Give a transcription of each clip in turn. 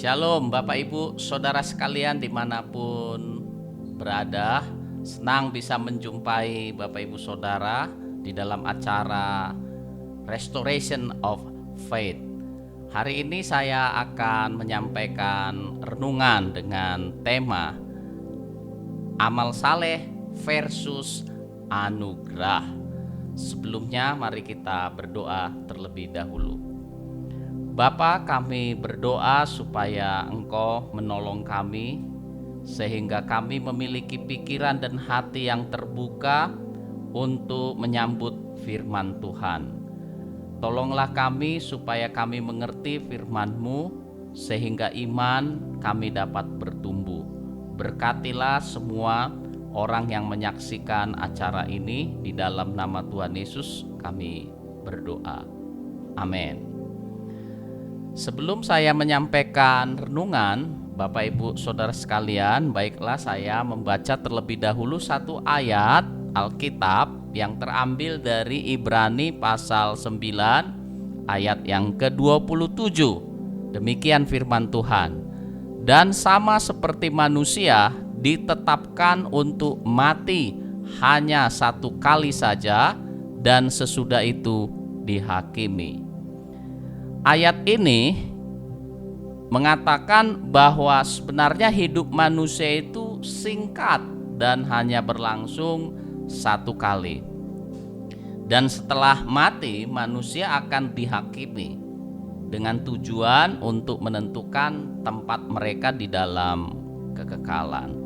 Shalom Bapak Ibu Saudara sekalian dimanapun berada. Senang bisa menjumpai Bapak Ibu Saudara di dalam acara Restoration of Faith. Hari ini saya akan menyampaikan renungan dengan tema Amal saleh versus anugerah. Sebelumnya mari kita berdoa terlebih dahulu. Bapa, kami berdoa supaya Engkau menolong kami sehingga kami memiliki pikiran dan hati yang terbuka untuk menyambut firman Tuhan. Tolonglah kami supaya kami mengerti firman-Mu sehingga iman kami dapat bertumbuh. Berkatilah semua orang yang menyaksikan acara ini, di dalam nama Tuhan Yesus kami berdoa. Amin. Sebelum saya menyampaikan renungan, Bapak Ibu Saudara sekalian, baiklah saya membaca terlebih dahulu satu ayat Alkitab yang terambil dari Ibrani pasal 9 ayat yang ke-27. Demikian firman Tuhan. Dan sama seperti manusia ditetapkan untuk mati hanya satu kali saja, dan sesudah itu dihakimi. Ayat ini mengatakan bahwa sebenarnya hidup manusia itu singkat dan hanya berlangsung satu kali. Dan setelah mati, manusia akan dihakimi dengan tujuan untuk menentukan tempat mereka di dalam kekekalan.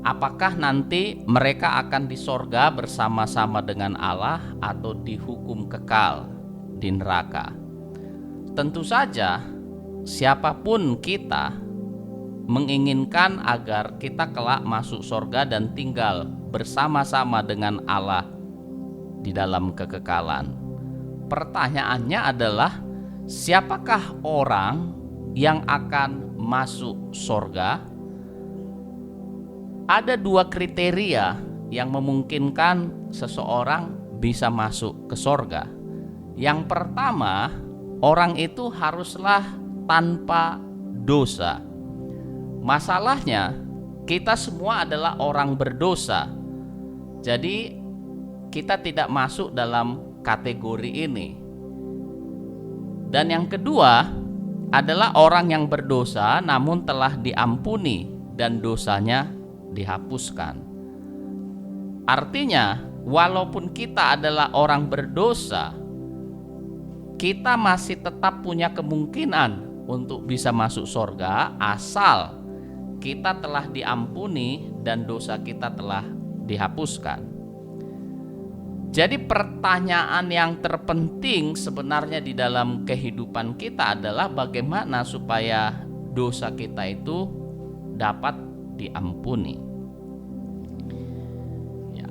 Apakah nanti mereka akan di sorga bersama-sama dengan Allah atau dihukum kekal di neraka? Tentu saja siapapun kita menginginkan agar kita kelak masuk sorga dan tinggal bersama-sama dengan Allah di dalam kekekalan. Pertanyaannya adalah, siapakah orang yang akan masuk sorga? Ada dua kriteria yang memungkinkan seseorang bisa masuk ke sorga. Yang pertama, orang itu haruslah tanpa dosa. Masalahnya, kita semua adalah orang berdosa. Jadi, kita tidak masuk dalam kategori ini. Dan yang kedua adalah orang yang berdosa namun telah diampuni dan dosanya dihapuskan. Artinya, walaupun kita adalah orang berdosa, kita masih tetap punya kemungkinan untuk bisa masuk surga asal kita telah diampuni dan dosa kita telah dihapuskan. Jadi pertanyaan yang terpenting sebenarnya di dalam kehidupan kita adalah bagaimana supaya dosa kita itu dapat diampuni.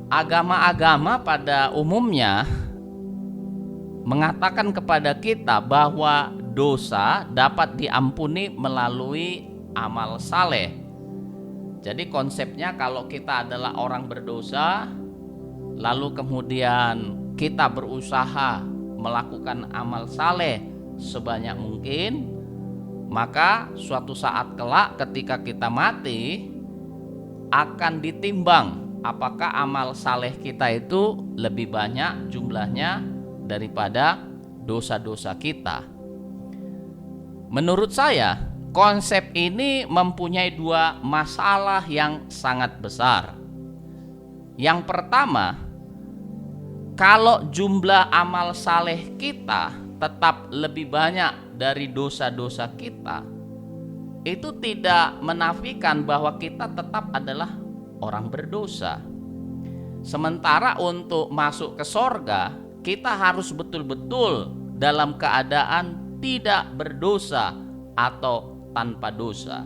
Agama-agama pada umumnya mengatakan kepada kita bahwa dosa dapat diampuni melalui amal saleh. Jadi konsepnya kalau kita adalah orang berdosa, lalu kemudian kita berusaha melakukan amal saleh sebanyak mungkin, maka suatu saat kelak ketika kita mati akan ditimbang apakah amal saleh kita itu lebih banyak jumlahnya daripada dosa-dosa kita. Menurut saya, konsep ini mempunyai dua masalah yang sangat besar. Yang pertama, kalau jumlah amal saleh kita tetap lebih banyak dari dosa-dosa kita, itu tidak menafikan bahwa kita tetap adalah orang berdosa. Sementara untuk masuk ke sorga, kita harus betul-betul dalam keadaan tidak berdosa atau tanpa dosa.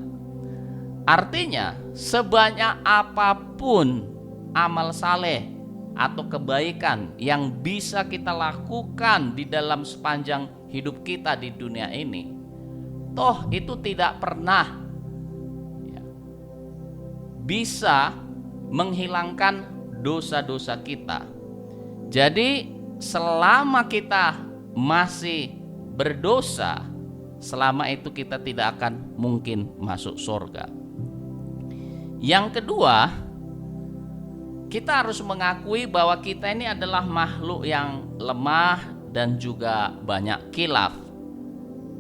Artinya, sebanyak apapun amal saleh atau kebaikan yang bisa kita lakukan di dalam sepanjang hidup kita di dunia ini, toh itu tidak pernah bisa menghilangkan dosa-dosa kita. Jadi selama kita masih berdosa, selama itu kita tidak akan mungkin masuk surga. Yang kedua, kita harus mengakui bahwa kita ini adalah makhluk yang lemah dan juga banyak khilaf.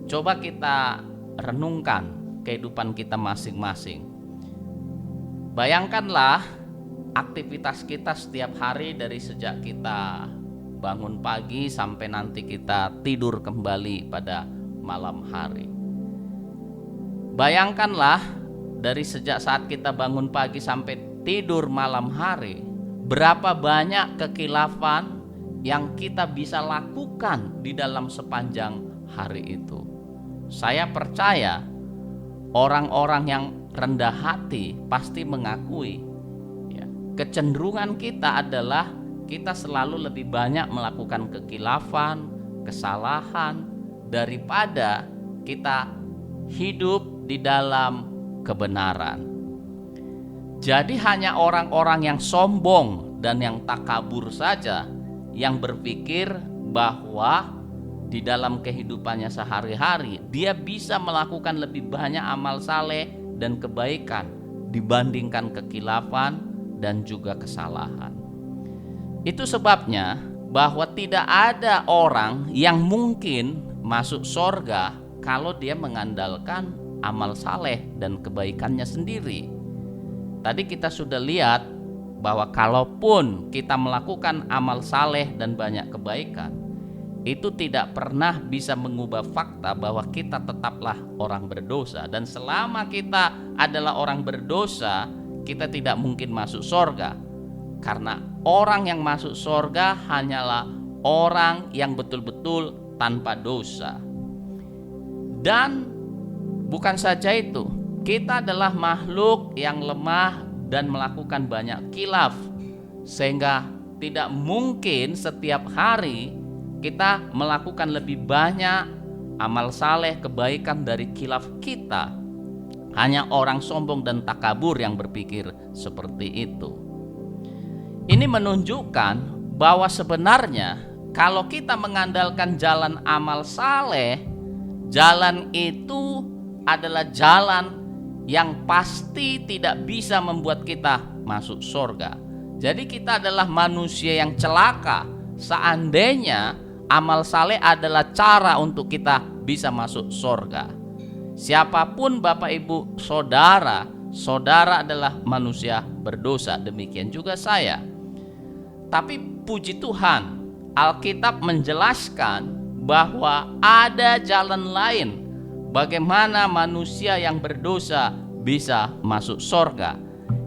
Coba kita renungkan kehidupan kita masing-masing. Bayangkanlah aktivitas kita setiap hari dari sejak kita bangun pagi sampai nanti kita tidur kembali pada malam hari. Bayangkanlah dari sejak saat kita bangun pagi sampai tidur malam hari, berapa banyak kekhilafan yang kita bisa lakukan di dalam sepanjang hari itu. Saya percaya orang-orang yang rendah hati pasti mengakui ya, kecenderungan kita adalah kita selalu lebih banyak melakukan kekhilafan, kesalahan daripada kita hidup di dalam kebenaran. Jadi hanya orang-orang yang sombong dan yang takabur saja yang berpikir bahwa di dalam kehidupannya sehari-hari dia bisa melakukan lebih banyak amal saleh dan kebaikan dibandingkan kekhilafan dan juga kesalahan. Itu sebabnya bahwa tidak ada orang yang mungkin masuk surga kalau dia mengandalkan amal saleh dan kebaikannya sendiri. Tadi kita sudah lihat bahwa kalaupun kita melakukan amal saleh dan banyak kebaikan, itu tidak pernah bisa mengubah fakta bahwa kita tetaplah orang berdosa. Dan selama kita adalah orang berdosa, kita tidak mungkin masuk surga. Karena orang yang masuk surga hanyalah orang yang betul-betul tanpa dosa. Dan bukan saja itu, kita adalah makhluk yang lemah dan melakukan banyak khilaf, sehingga tidak mungkin setiap hari kita melakukan lebih banyak amal saleh kebaikan dari khilaf kita. Hanya orang sombong dan takabur yang berpikir seperti itu. Ini menunjukkan bahwa sebenarnya kalau kita mengandalkan jalan amal saleh, jalan itu adalah jalan yang pasti tidak bisa membuat kita masuk surga. Jadi kita adalah manusia yang celaka seandainya amal saleh adalah cara untuk kita bisa masuk surga. Siapapun Bapak Ibu Saudara, saudara adalah manusia berdosa, demikian juga saya. Tapi puji Tuhan, Alkitab menjelaskan bahwa ada jalan lain bagaimana manusia yang berdosa bisa masuk surga.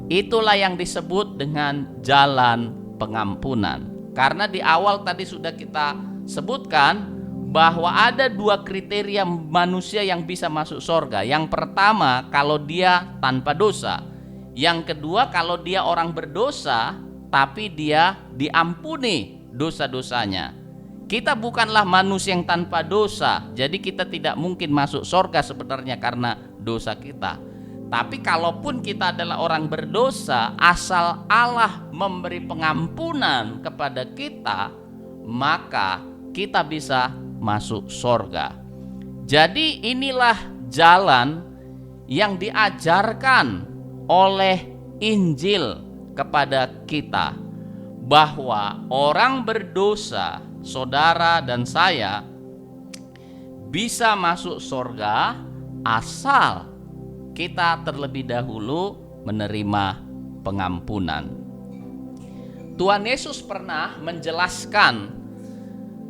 Itulah yang disebut dengan jalan pengampunan. Karena di awal tadi sudah kita sebutkan bahwa ada dua kriteria manusia yang bisa masuk surga. Yang pertama, kalau dia tanpa dosa. Yang kedua, kalau dia orang berdosa tapi dia diampuni dosa-dosanya. Kita bukanlah manusia yang tanpa dosa, jadi kita tidak mungkin masuk surga sebenarnya karena dosa kita. Tapi kalaupun kita adalah orang berdosa, asal Allah memberi pengampunan kepada kita, maka kita bisa masuk surga. Jadi inilah jalan yang diajarkan oleh Injil kepada kita, bahwa orang berdosa, saudara dan saya, bisa masuk surga asal kita terlebih dahulu menerima pengampunan. Tuhan Yesus pernah menjelaskan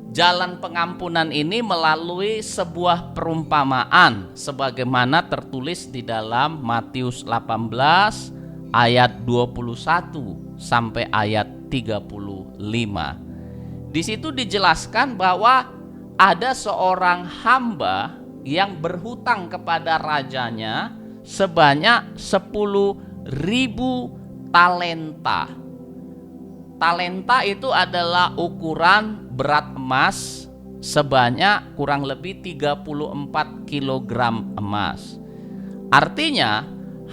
jalan pengampunan ini melalui sebuah perumpamaan sebagaimana tertulis di dalam Matius 18 ayat 21 sampai ayat 35. Di situ dijelaskan bahwa ada seorang hamba yang berhutang kepada rajanya sebanyak 10.000 talenta. Talenta itu adalah ukuran berat emas sebanyak kurang lebih 34 kilogram emas. Artinya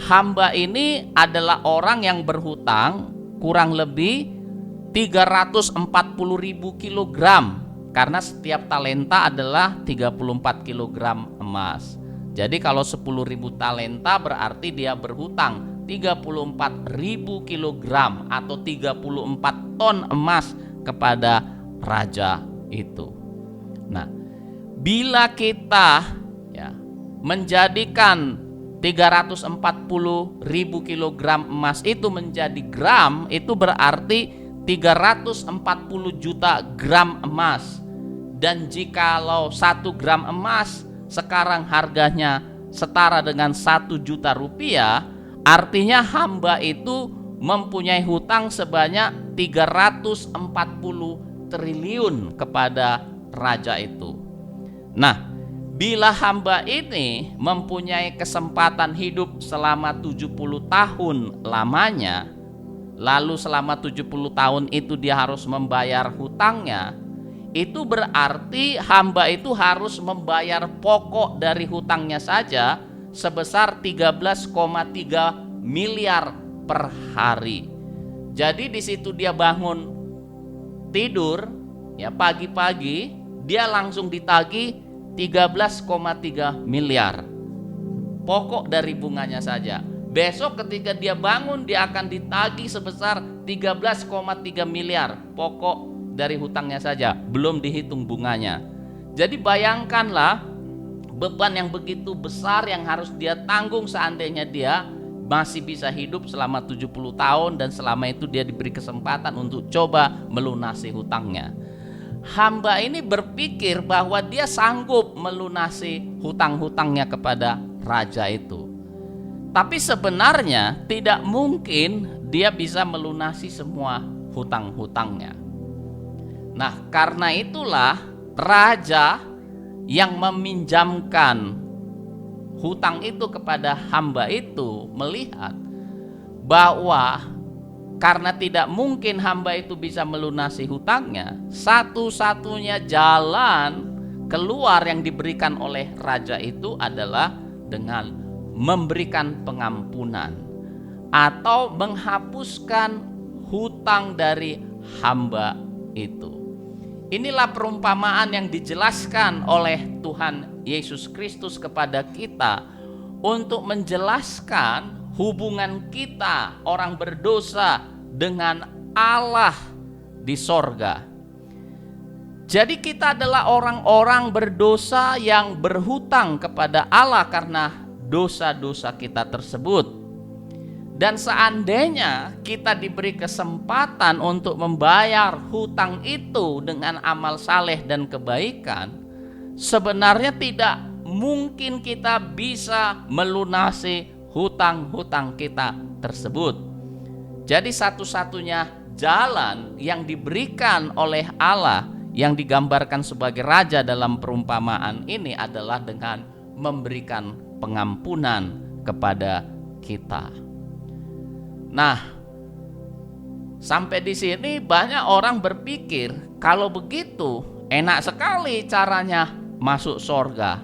hamba ini adalah orang yang berhutang kurang lebih 340.000 kilogram karena setiap talenta adalah 34 kilogram emas. Jadi kalau 10.000 talenta berarti dia berhutang 34.000 kilogram atau 34 ton emas kepada raja itu. Nah, bila kita menjadikan 340.000 kilogram emas itu menjadi gram, itu berarti 340 juta gram emas. Dan jikalau 1 gram emas sekarang harganya setara dengan 1 juta rupiah, artinya hamba itu mempunyai hutang sebanyak 340 triliun kepada raja itu. Nah, bila hamba ini mempunyai kesempatan hidup selama 70 tahun lamanya, lalu selama 70 tahun itu dia harus membayar hutangnya, itu berarti hamba itu harus membayar pokok dari hutangnya saja sebesar 13,3 miliar per hari. Jadi di situ dia bangun tidur pagi-pagi, dia langsung ditagih 13,3 miliar pokok dari bunganya saja. Besok ketika dia bangun, dia akan ditagih sebesar 13,3 miliar pokok dari hutangnya saja, belum dihitung bunganya. Jadi bayangkanlah beban yang begitu besar yang harus dia tanggung seandainya dia masih bisa hidup selama 70 tahun dan selama itu dia diberi kesempatan untuk coba melunasi hutangnya. Hamba ini berpikir bahwa dia sanggup melunasi hutang-hutangnya kepada raja itu. Tapi sebenarnya tidak mungkin dia bisa melunasi semua hutang-hutangnya. Nah, karena itulah raja yang meminjamkan hutang itu kepada hamba itu melihat bahwa karena tidak mungkin hamba itu bisa melunasi hutangnya, satu-satunya jalan keluar yang diberikan oleh raja itu adalah dengan memberikan pengampunan atau menghapuskan hutang dari hamba itu. Inilah perumpamaan yang dijelaskan oleh Tuhan Yesus Kristus kepada kita untuk menjelaskan hubungan kita orang berdosa dengan Allah di sorga. Jadi kita adalah orang-orang berdosa yang berhutang kepada Allah karena dosa-dosa kita tersebut. Dan seandainya kita diberi kesempatan untuk membayar hutang itu dengan amal saleh dan kebaikan, sebenarnya tidak mungkin kita bisa melunasi hutang-hutang kita tersebut. Jadi satu-satunya jalan yang diberikan oleh Allah yang digambarkan sebagai raja dalam perumpamaan ini adalah dengan memberikan pengampunan kepada kita. Nah, sampai di sini banyak orang berpikir kalau begitu enak sekali caranya masuk sorga.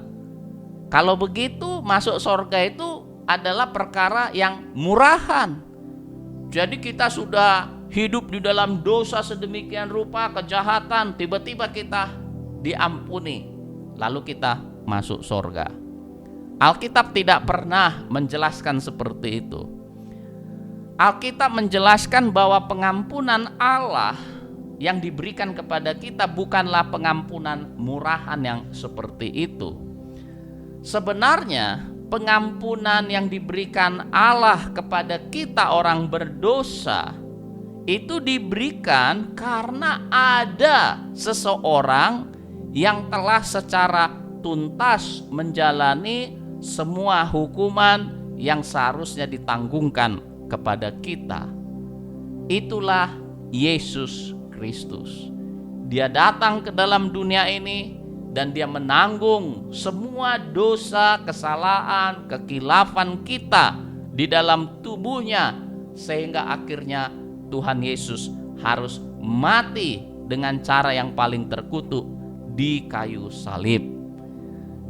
Kalau begitu masuk sorga itu adalah perkara yang murahan. Jadi kita sudah hidup di dalam dosa sedemikian rupa, kejahatan, tiba-tiba kita diampuni, lalu kita masuk sorga. Alkitab tidak pernah menjelaskan seperti itu. Alkitab menjelaskan bahwa pengampunan Allah yang diberikan kepada kita bukanlah pengampunan murahan yang seperti itu. Sebenarnya pengampunan yang diberikan Allah kepada kita orang berdosa itu diberikan karena ada seseorang yang telah secara tuntas menjalani semua hukuman yang seharusnya ditanggungkan kepada kita. Itulah Yesus Kristus. Dia datang ke dalam dunia ini dan dia menanggung semua dosa, kesalahan, kekilafan kita di dalam tubuhnya, sehingga akhirnya Tuhan Yesus harus mati dengan cara yang paling terkutuk di kayu salib.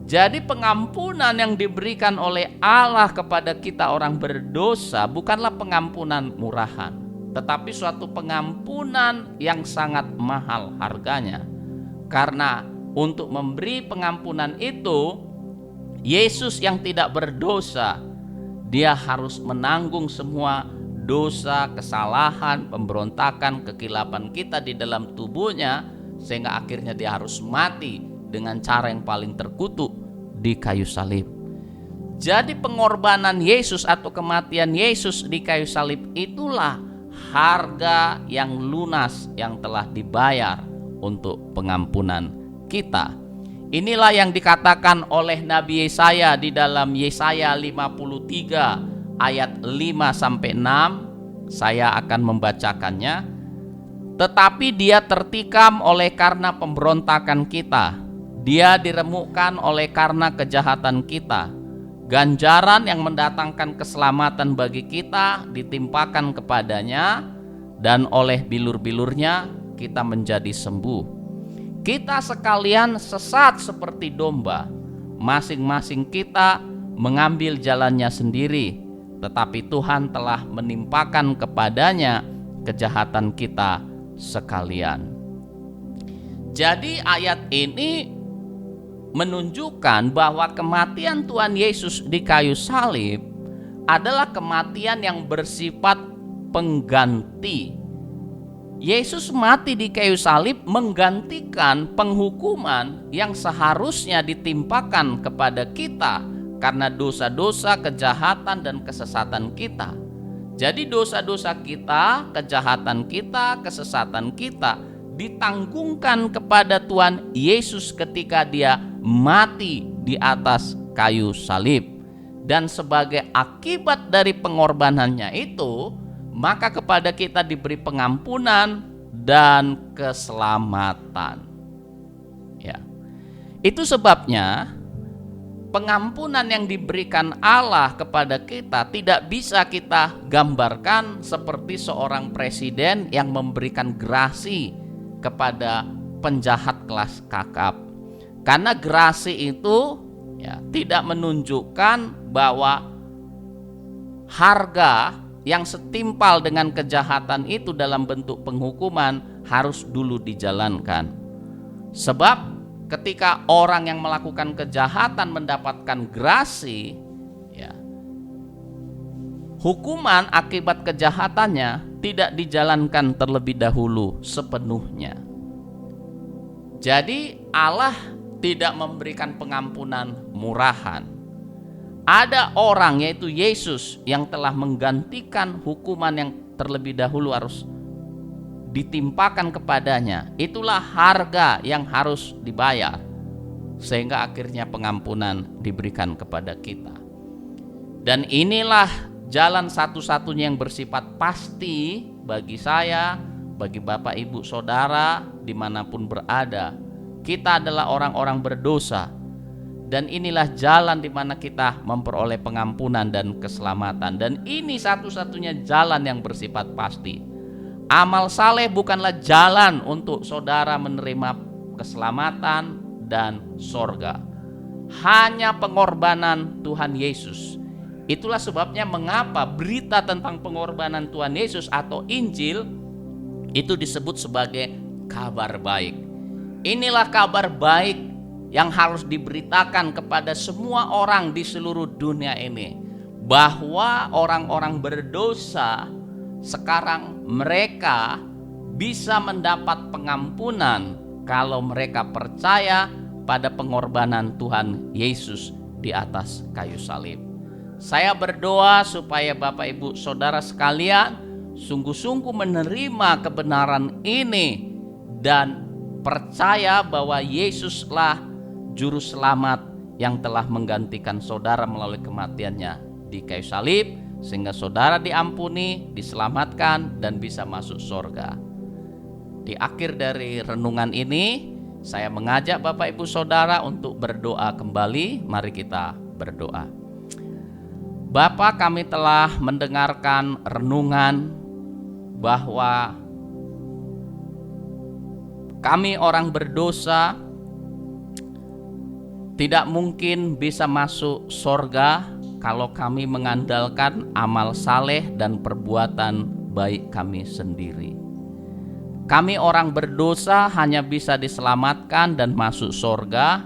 Jadi pengampunan yang diberikan oleh Allah kepada kita orang berdosa bukanlah pengampunan murahan, tetapi suatu pengampunan yang sangat mahal harganya. Karena untuk memberi pengampunan itu, Yesus yang tidak berdosa, dia harus menanggung semua dosa, kesalahan, pemberontakan, kekilapan kita di dalam tubuhnya, sehingga akhirnya dia harus mati dengan cara yang paling terkutuk di kayu salib. Jadi pengorbanan Yesus atau kematian Yesus di kayu salib itulah harga yang lunas yang telah dibayar untuk pengampunan kita. Inilah yang dikatakan oleh Nabi Yesaya di dalam Yesaya 53 ayat 5-6. Saya akan membacakannya. Tetapi dia tertikam oleh karena pemberontakan kita, dia diremukkan oleh karena kejahatan kita. Ganjaran yang mendatangkan keselamatan bagi kita ditimpakan kepadanya, dan oleh bilur-bilurnya kita menjadi sembuh. Kita sekalian sesat seperti domba, masing-masing kita mengambil jalannya sendiri, tetapi Tuhan telah menimpakan kepadanya kejahatan kita sekalian. Jadi ayat ini menunjukkan bahwa kematian Tuhan Yesus di kayu salib adalah kematian yang bersifat pengganti. Yesus mati di kayu salib menggantikan penghukuman yang seharusnya ditimpakan kepada kita karena dosa-dosa, kejahatan, dan kesesatan kita. Jadi dosa-dosa kita, kejahatan kita, kesesatan kita ditanggungkan kepada Tuhan Yesus ketika dia mati di atas kayu salib. Dan sebagai akibat dari pengorbanannya itu, maka kepada kita diberi pengampunan dan keselamatan. Ya. Itu sebabnya pengampunan yang diberikan Allah kepada kita tidak bisa kita gambarkan seperti seorang presiden yang memberikan grasi kepada penjahat kelas kakap. Karena grasi itu tidak menunjukkan bahwa harga yang setimpal dengan kejahatan itu dalam bentuk penghukuman harus dulu dijalankan. Sebab ketika orang yang melakukan kejahatan mendapatkan grasi, hukuman akibat kejahatannya tidak dijalankan terlebih dahulu sepenuhnya. Jadi Allah tidak memberikan pengampunan murahan. Ada orang, yaitu Yesus, yang telah menggantikan hukuman yang terlebih dahulu harus ditimpakan kepadanya. Itulah harga yang harus dibayar, sehingga akhirnya pengampunan diberikan kepada kita. Dan inilah jalan satu-satunya yang bersifat pasti bagi saya, bagi Bapak Ibu Saudara dimanapun berada. Kita adalah orang-orang berdosa, dan inilah jalan di mana kita memperoleh pengampunan dan keselamatan. Dan ini satu-satunya jalan yang bersifat pasti. Amal saleh bukanlah jalan untuk saudara menerima keselamatan dan sorga. Hanya pengorbanan Tuhan Yesus. Itulah sebabnya mengapa berita tentang pengorbanan Tuhan Yesus atau Injil itu disebut sebagai kabar baik. Inilah kabar baik yang harus diberitakan kepada semua orang di seluruh dunia ini, bahwa orang-orang berdosa sekarang mereka bisa mendapat pengampunan kalau mereka percaya pada pengorbanan Tuhan Yesus di atas kayu salib. Saya berdoa supaya Bapak Ibu Saudara sekalian sungguh-sungguh menerima kebenaran ini dan percaya bahwa Yesuslah juru selamat yang telah menggantikan saudara melalui kematiannya di kayu salib, sehingga saudara diampuni, diselamatkan, dan bisa masuk surga. Di akhir dari renungan ini, saya mengajak Bapak Ibu Saudara untuk berdoa kembali. Mari kita berdoa. Bapa, kami telah mendengarkan renungan bahwa kami orang berdosa tidak mungkin bisa masuk surga kalau kami mengandalkan amal saleh dan perbuatan baik kami sendiri. Kami orang berdosa hanya bisa diselamatkan dan masuk surga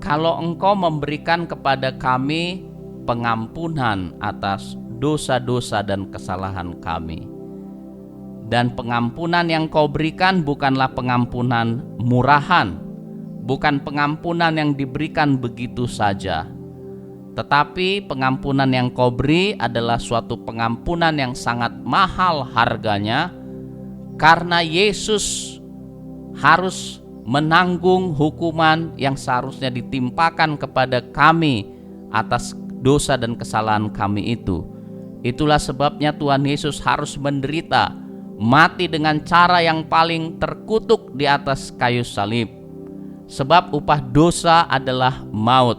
kalau Engkau memberikan kepada kami pengampunan atas dosa-dosa dan kesalahan kami. Dan pengampunan yang Kau berikan bukanlah pengampunan murahan, bukan pengampunan yang diberikan begitu saja, tetapi pengampunan yang Kau beri adalah suatu pengampunan yang sangat mahal harganya, karena Yesus harus menanggung hukuman yang seharusnya ditimpakan kepada kami atas dosa dan kesalahan kami itu. Itulah sebabnya Tuhan Yesus harus menderita, mati dengan cara yang paling terkutuk di atas kayu salib. Sebab upah dosa adalah maut.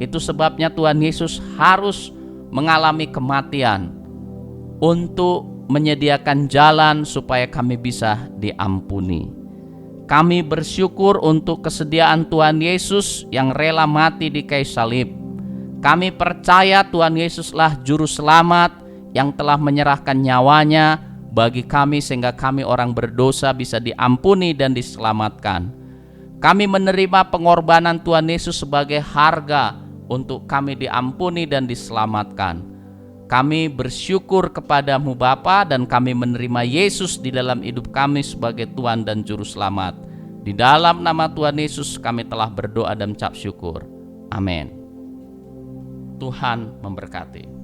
Itu sebabnya Tuhan Yesus harus mengalami kematian untuk menyediakan jalan supaya kami bisa diampuni. Kami bersyukur untuk kesediaan Tuhan Yesus yang rela mati di kayu salib. Kami percaya Tuhan Yesuslah juru selamat yang telah menyerahkan nyawanya bagi kami sehingga kami orang berdosa bisa diampuni dan diselamatkan. Kami menerima pengorbanan Tuhan Yesus sebagai harga untuk kami diampuni dan diselamatkan. Kami bersyukur kepadamu Bapa, dan kami menerima Yesus di dalam hidup kami sebagai Tuhan dan Juru Selamat. Di dalam nama Tuhan Yesus kami telah berdoa dan mengucap syukur. Amin. Tuhan memberkati.